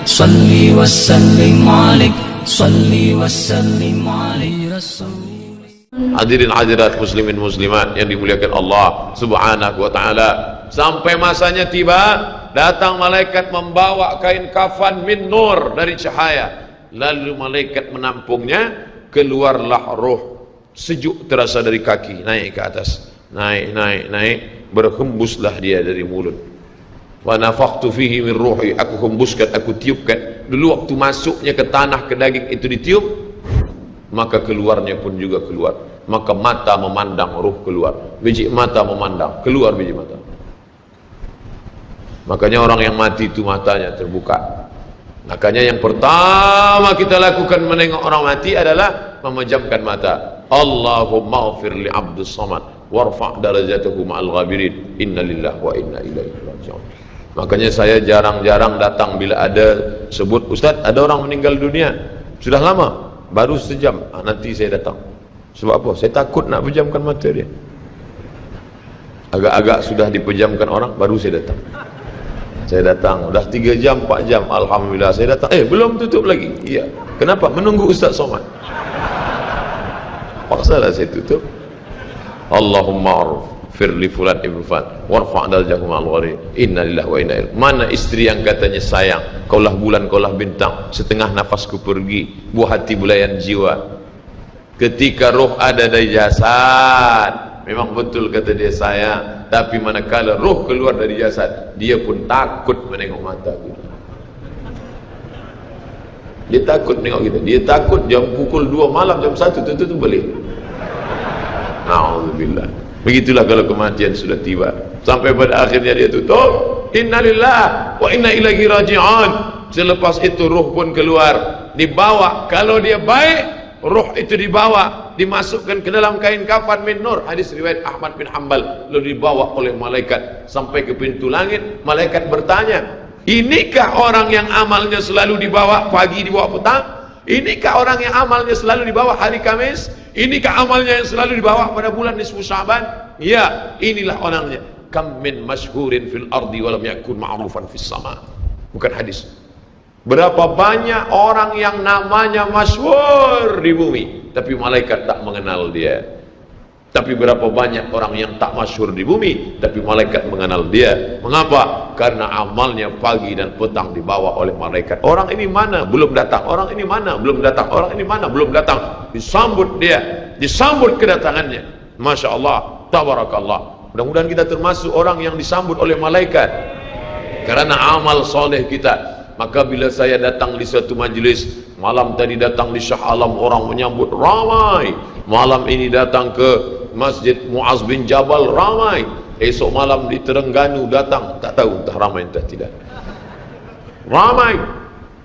salli wa sallim alaik, salli wa sallim alaik Rasul. Hadirin hadirat muslimin muslimat yang dimuliakan Allah subhanahu wa ta'ala, sampai masanya tiba, datang malaikat membawa kain kafan min nur, dari cahaya. Lalu malaikat menampungnya, keluarlah roh sejuk terasa dari kaki, naik ke atas, naik, berhembuslah dia dari mulut. Wa nafakhtu fihi min ruhi, aku hembuskan, aku tiupkan. Dulu waktu masuknya ke tanah, ke daging itu ditiup, maka keluarnya pun juga keluar. Maka mata memandang, ruh keluar. Biji mata memandang, keluar biji mata. Makanya orang yang mati itu matanya terbuka. Makanya yang pertama kita lakukan menengok orang mati adalah memejamkan mata. Allahumma ghfir li abdus samad warfa' darajatahu ma'al ghabirin, inna lillahi wa inna ilaihi raji'un. Makanya saya jarang-jarang datang bila ada sebut, Ustaz ada orang meninggal dunia, sudah lama, baru sejam, nanti saya datang. Sebab apa? Saya takut nak pejamkan mata dia. Agak-agak sudah dipejamkan orang, baru saya datang. Saya datang, udah 3 jam, 4 jam, alhamdulillah saya datang. Belum tutup lagi. Iya. Kenapa? Menunggu Ustaz Somad. Paksalah saya tutup. Allahumma firli fulan ibn fulan warfa' darajatahu ma'al ghabirin, inna lillahi wa inna ilaihi. Mana istri yang katanya sayang, kaulah bulan, kaulah bintang, setengah nafasku pergi, buah hati bulayan jiwa. Ketika roh ada dari jasad, memang betul kata dia sayang, tapi manakala roh keluar dari jasad, dia pun takut menengok mata kita. Dia takut menengok kita. Dia takut jam pukul 2 malam, jam 1 tutup balik. Na'udzubillah. Begitulah kalau kematian sudah tiba. Sampai pada akhirnya dia tutup, innalillah wa inna ilaihi raji'un. Selepas itu roh pun keluar, dibawa. Kalau dia baik, roh itu dibawa, dimasukkan ke dalam kain kafan min nur, hadis riwayat Ahmad bin Hanbal. Lalu dibawa oleh malaikat sampai ke pintu langit. Malaikat bertanya, inikah orang yang amalnya selalu dibawa pagi, dibawa petang? Inikah orang yang amalnya selalu dibawa hari Kamis? Inikah amalnya yang selalu dibawa pada bulan nisfu Sya'ban? Ya, inilah orangnya. Kam min masyhurin fil ardi walam yakun ma'rufan fis sama. Bukan hadis. Berapa banyak orang yang namanya masyhur di bumi, tapi malaikat tak mengenal dia. Tapi berapa banyak orang yang tak masyhur di bumi, tapi malaikat mengenal dia. Mengapa? Karena amalnya pagi dan petang dibawa oleh malaikat. Orang ini mana? Belum datang. Orang ini mana? Belum datang. Orang ini mana? Belum datang. Disambut dia, disambut kedatangannya. Masya Allah, tabarakallah. Mudah-mudahan kita termasuk orang yang disambut oleh malaikat karena amal soleh kita. Maka bila saya datang di suatu majlis, malam tadi datang di Shah Alam, orang menyambut ramai. Malam ini datang ke Masjid Muaz bin Jabal, ramai. Esok malam di Terengganu datang, tak tahu entah ramai entah tidak. Ramai.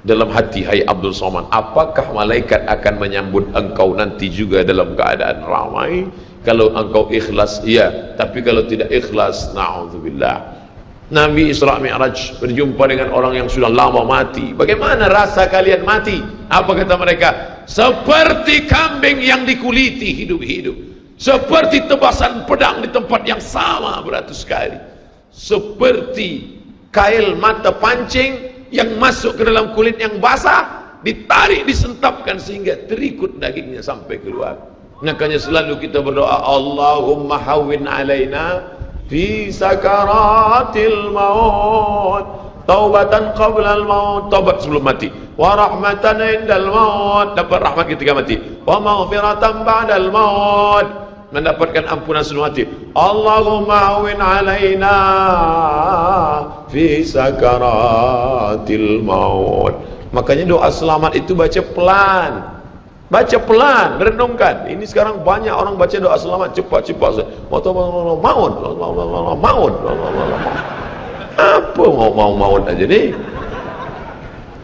Dalam hati, hai Abdul Somad, apakah malaikat akan menyambut engkau nanti juga dalam keadaan ramai? Kalau engkau ikhlas, iya. Tapi kalau tidak ikhlas, na'udzubillah. Nabi Isra Mi'raj berjumpa dengan orang yang sudah lama mati. Bagaimana rasa kalian mati? Apa kata mereka? Seperti kambing yang dikuliti hidup-hidup, seperti tebasan pedang di tempat yang sama beratus kali, seperti kail mata pancing yang masuk ke dalam kulit yang basah, ditarik, disentapkan sehingga terikut dagingnya sampai keluar. Makanya selalu kita berdoa, Allahumma hawwin alaina fi sakaratil maut, taubatan qabla al maut, taubat sebelum mati, wa rahmatan indal maut, dapat rahmat ketika mati, wa maghfiratan ba'dal maut, mendapatkan ampunan sebelum mati. Allahumma hawwin alaina fi sakaratil maut. Makanya doa selamat itu baca pelan. Baca pelan, renungkan. Ini sekarang banyak orang baca doa selamat cepat-cepat. Maut. Apa maut aja nih?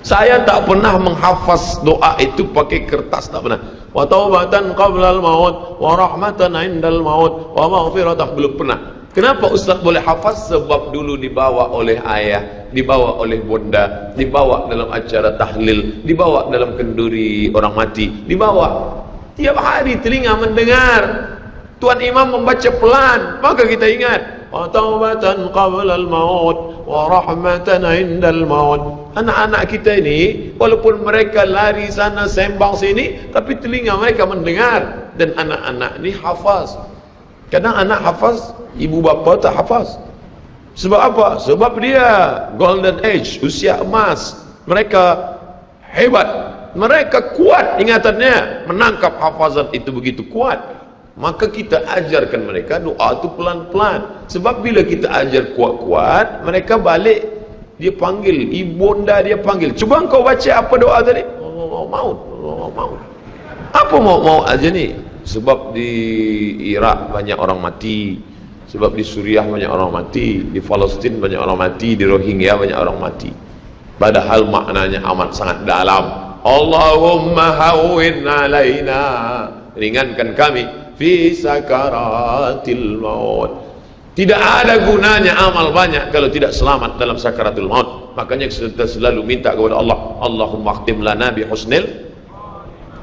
Saya tak pernah menghafaz doa itu pakai kertas, tak pernah. Wa taubatan qablal maut, wa rahmatan indal maut, wa maghfiratan, belum pernah. Kenapa Ustaz boleh hafaz? Sebab dulu dibawa oleh ayah, dibawa oleh bunda, dibawa dalam acara tahlil, dibawa dalam kenduri orang mati, dibawa. Tiap hari telinga mendengar Tuan Imam membaca pelan, maka kita ingat. Wa taubatan qablal maut, wa rahmatan indal maut. Anak-anak kita ini walaupun mereka lari sana sembang sini, tapi telinga mereka mendengar. Dan anak-anak ini hafaz. Kadang anak hafaz, ibu bapa tak hafaz. Sebab apa? Sebab dia golden age, usia emas. Mereka hebat, mereka kuat ingatannya, menangkap hafazan itu begitu kuat. Maka kita ajarkan mereka doa itu pelan-pelan. Sebab bila kita ajar kuat-kuat, mereka balik, dia panggil, ibunda dia panggil, cuba engkau baca apa doa tadi? Allah maut, Allah maut. Apa mau aja ni? Sebab di Iraq banyak orang mati, sebab di Suriah banyak orang mati, di Palestin banyak orang mati, di Rohingya banyak orang mati. Padahal maknanya amat sangat dalam. Allahumma hawwin alaina, ringankan kami fi sakaratil maut. Tidak ada gunanya amal banyak kalau tidak selamat dalam sakaratul maut. Makanya kita selalu minta kepada Allah, Allahumma khtim lana bi husnil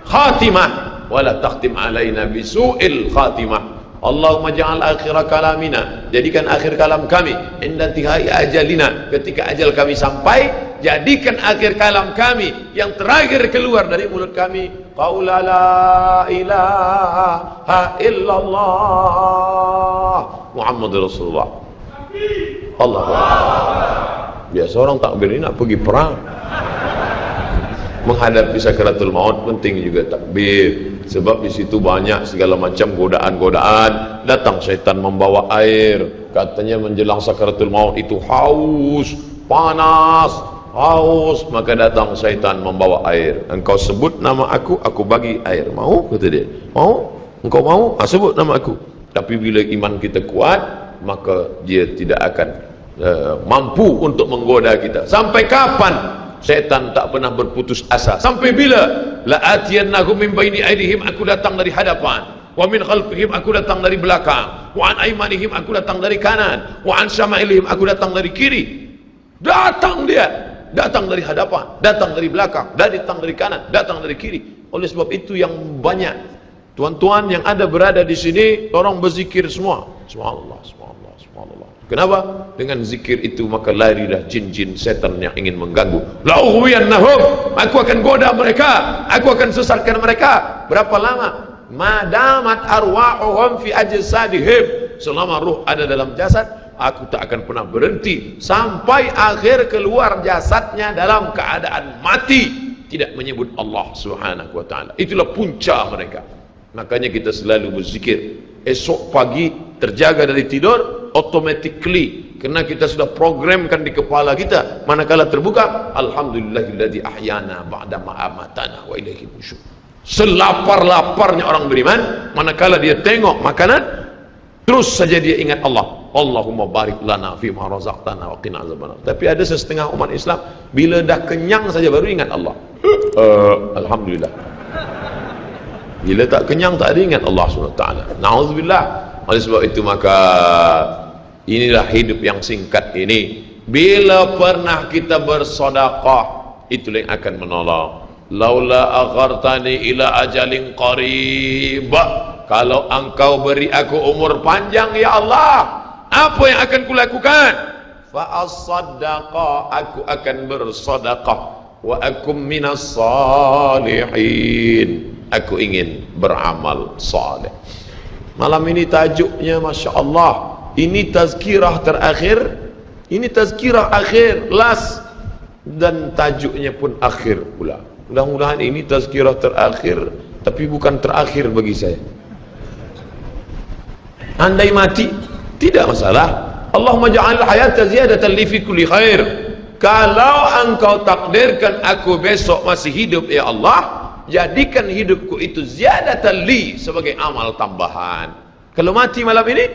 khatimah wa la takhtim alaina bi su'il khatimah. Allahumma ja'al akhir kalamina, jadikan akhir kalam kami inda tihai ajalina, ketika ajal kami sampai, jadikan akhir kalam kami yang terakhir keluar dari mulut kami qaula la ilaha illallah Muhammadur Rasulullah. Allahu Akbar. Biasa orang takbir ini nak pergi perang, menghadapi sakaratul maut penting juga takbir. Sebab di situ banyak segala macam godaan-godaan. Datang syaitan membawa air, katanya menjelang sakaratul maut itu haus, panas, haus, maka datang syaitan membawa air. Engkau sebut nama aku bagi air. Mau? Kata dia. Mau? Engkau mau? Sebut nama aku. Tapi bila iman kita kuat, maka dia tidak akan mampu untuk menggoda kita. Sampai kapan syaitan tak pernah berputus asa? Sampai bila? La atiyannahum min baini aydihim, aku datang dari hadapan, wa min khalfihim, aku datang dari belakang, wa an aymanihim, aku datang dari kanan, wa an syama'ilihim, aku datang dari kiri. Datang dia, datang dari hadapan, datang dari belakang, datang dari kanan, datang dari kiri. Oleh sebab itu yang banyak tuan-tuan yang ada berada di sini, orang berzikir semua, subhanallah, subhanallah, subhanallah. Kenapa? Dengan zikir itu maka larilah jin-jin setan yang ingin mengganggu. La'uwiyannahum, aku akan goda mereka, aku akan sesatkan mereka. Berapa lama? Madamat arwahuhum fi ajsadihim, selama ruh ada dalam jasad, aku tak akan pernah berhenti sampai akhir keluar jasadnya dalam keadaan mati, tidak menyebut Allah Subhanahu wa taala. Itulah punca mereka. Makanya kita selalu berzikir. Esok pagi terjaga dari tidur automatically, kerana kita sudah programkan di kepala kita, manakala terbuka, alhamdulillahilladzi ahyana ba'da ma amatana wa ilaihi nusyur. Selapar-laparnya orang beriman, manakala dia tengok makanan, terus saja dia ingat Allah. Allahumma barik lana fi ma razaqtana wa qina azabannar. Tapi ada setengah umat Islam, bila dah kenyang saja baru ingat Allah. Alhamdulillah. Bila tak kenyang tak ada ingat Allah SWT. Na'udzubillah. Oleh sebab itu maka inilah hidup yang singkat ini. Bila pernah kita bersedekah, itulah yang akan menolong. Laula aghartani ila ajalin qarib, kalau engkau beri aku umur panjang ya Allah, apa yang akan kulakukan? Fa as-saddaqa, aku akan bersedekah, wa akum minas salihin, aku ingin beramal saleh. Malam ini tajuknya Masya Allah, ini tazkirah terakhir, ini tazkirah akhir, last, dan tajuknya pun akhir pula. Mudah-mudahan ini tazkirah terakhir, tapi bukan terakhir bagi saya. Andai mati, tidak masalah. Allahumma ja'al hayata ziyadatan li fi kulli khair. Kalau engkau takdirkan aku besok masih hidup ya Allah, jadikan hidupku itu ziyadatan li, sebagai amal tambahan. Kalau mati malam ini,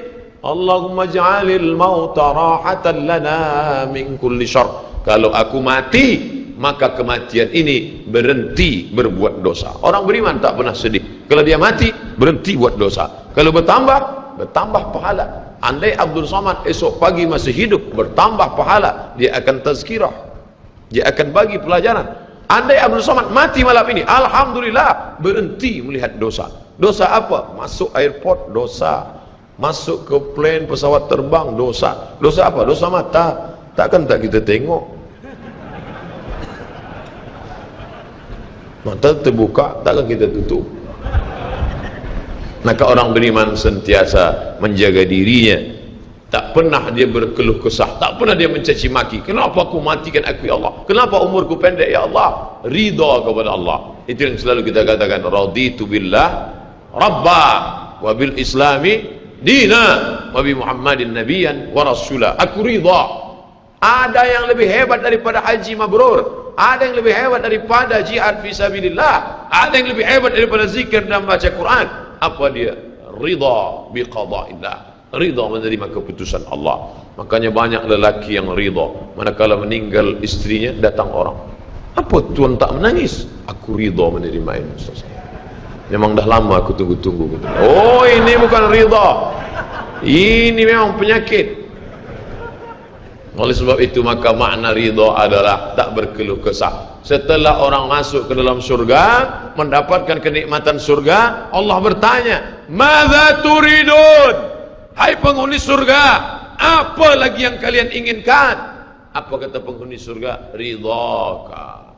Allahumma ja'alil mauta rahatan lana min kulli syarr. Kalau aku mati, maka kematian ini berhenti berbuat dosa. Orang beriman tak pernah sedih. Kalau dia mati, berhenti buat dosa. Kalau bertambah pahala. Andai Abdul Somad esok pagi masih hidup, bertambah pahala, dia akan tazkirah, dia akan bagi pelajaran. Andai Abdul Somad mati malam ini, alhamdulillah, berhenti melihat dosa. Dosa apa? Masuk airport, dosa. Masuk ke plane pesawat terbang, dosa. Dosa apa? Dosa mata. takkan tak kita tengok. Mata terbuka, takkan kita tutup. Maka orang beriman sentiasa menjaga dirinya, tak pernah dia berkeluh kesah, tak pernah dia mencaci maki. Kenapa aku matikan aku ya Allah? Kenapa umurku pendek ya Allah? Ridha kepada Allah. Itu yang selalu kita katakan, raditu billah rabba wa bil islami dina wa bi muhammadin nabiyan wa rasula. Aku ridha. Ada yang lebih hebat daripada haji mabrur, ada yang lebih hebat daripada jihad fisabilillah, ada yang lebih hebat daripada zikir dan baca Quran. Apa dia? Ridha bi qada'illah, ridha menerima keputusan Allah. Makanya banyak lelaki yang ridha manakala meninggal istrinya, datang orang, apa tuan tak menangis? Aku ridha menerima ini, Ustaz. Memang dah lama aku tunggu-tunggu. Oh, ini bukan ridha, ini memang penyakit. Oleh sebab itu maka makna ridha adalah tak berkeluh kesah. Setelah orang masuk ke dalam surga, mendapatkan kenikmatan surga, Allah bertanya, "Madza turidun?" Hai penghuni surga, apa lagi yang kalian inginkan? Apa kata penghuni surga? Ridhaka.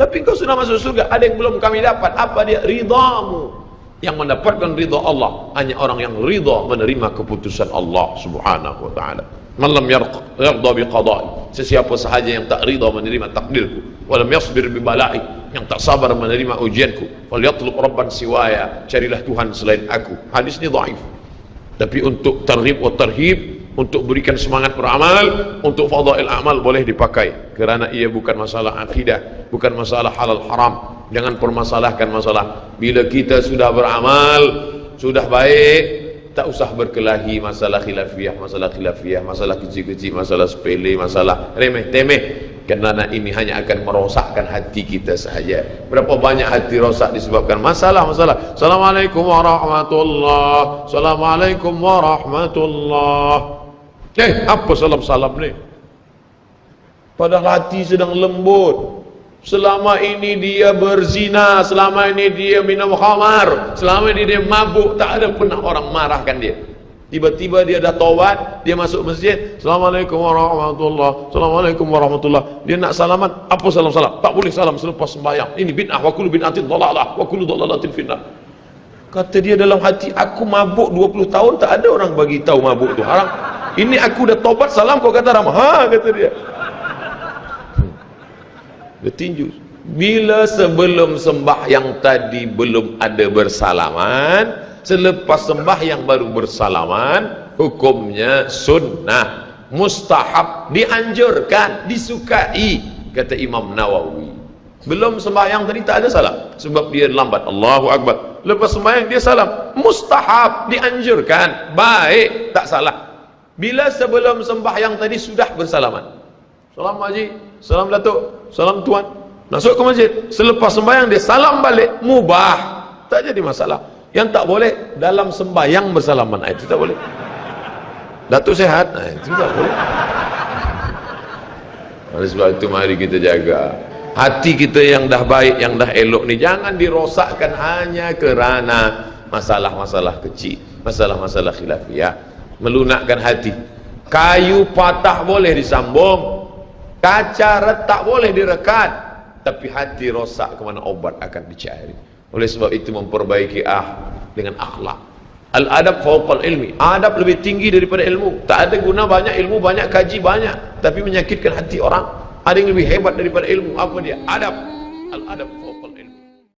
Tapi kau sudah masuk surga, ada yang belum kami dapat. Apa dia? Ridhamu. Yang mendapatkan ridha Allah hanya orang yang ridha menerima keputusan Allah Subhanahu wa taala. Man lam yarda bi qada'i, sesiapa sahaja yang tak ridha menerima takdirku, walam yasbir bi bala'i, yang tak sabar menerima ujianku, wal yatlub rabban siwaya, carilah Tuhan selain aku. Hadis ini dhaif. Tapi untuk targhib wa tarhib, untuk berikan semangat beramal, untuk fadail amal boleh dipakai, kerana ia bukan masalah akidah, bukan masalah halal haram. Jangan permasalahkan masalah. Bila kita sudah beramal, sudah baik, tak usah berkelahi masalah khilafiyah, masalah kecil-kecil, masalah sepele, masalah remeh-temeh. Kerana ini hanya akan merosakkan hati kita sahaja. Berapa banyak hati rosak disebabkan masalah-masalah. Assalamualaikum warahmatullahi, Assalamualaikum warahmatullahi. Apa salam-salam ni? Padahal hati sedang lembut. Selama ini dia berzina, selama ini dia minum khamar, selama ini dia mabuk, tak ada pernah orang marahkan dia. Tiba-tiba dia dah taubat, dia masuk masjid, Assalamualaikum warahmatullahi, Assalamualaikum warahmatullahi. Dia nak salaman, apa salam-salam? Tak boleh salam selepas sembahyang. Ini bid'ah, wa kullu bid'atin dhalalah, wa kullu dhalalatin finnar. Kata dia dalam hati, aku mabuk 20 tahun, tak ada orang bagi tahu mabuk tu haram. Ini aku dah taubat, salam kau kata ramah. Ha, kata dia. Dia tinju. Bila sebelum sembahyang tadi belum ada bersalaman, selepas sembahyang baru bersalaman, hukumnya sunnah, mustahab, dianjurkan, disukai, kata Imam Nawawi. Belum sembahyang tadi tak ada salam, sebab dia lambat. Allahu Akbar. Lepas sembahyang dia salam, mustahab, dianjurkan, baik, tak salah. Bila sebelum sembahyang tadi sudah bersalaman, salam haji, salam datuk, salam tuan, masuk ke masjid, selepas sembahyang dia salam balik, mubah, tak jadi masalah. Yang tak boleh dalam sembahyang bersalaman, itu tak boleh. Datuk sehat, itu tak boleh. Oleh sebab itu mari kita jaga hati kita yang dah baik, yang dah elok ni, jangan dirosakkan hanya kerana masalah-masalah kecil, masalah-masalah khilafiyah. Melunakkan hati. Kayu patah boleh disambung, kaca retak boleh direkat, tapi hati rosak, kemana obat akan dicari. Oleh sebab itu memperbaiki dengan akhlak. Al-adab fawqal ilmi, adab lebih tinggi daripada ilmu. Tak ada guna banyak ilmu, banyak kaji banyak, tapi menyakitkan hati orang. Ada yang lebih hebat daripada ilmu. Apa dia? Adab. Al-adab fawqal ilmi.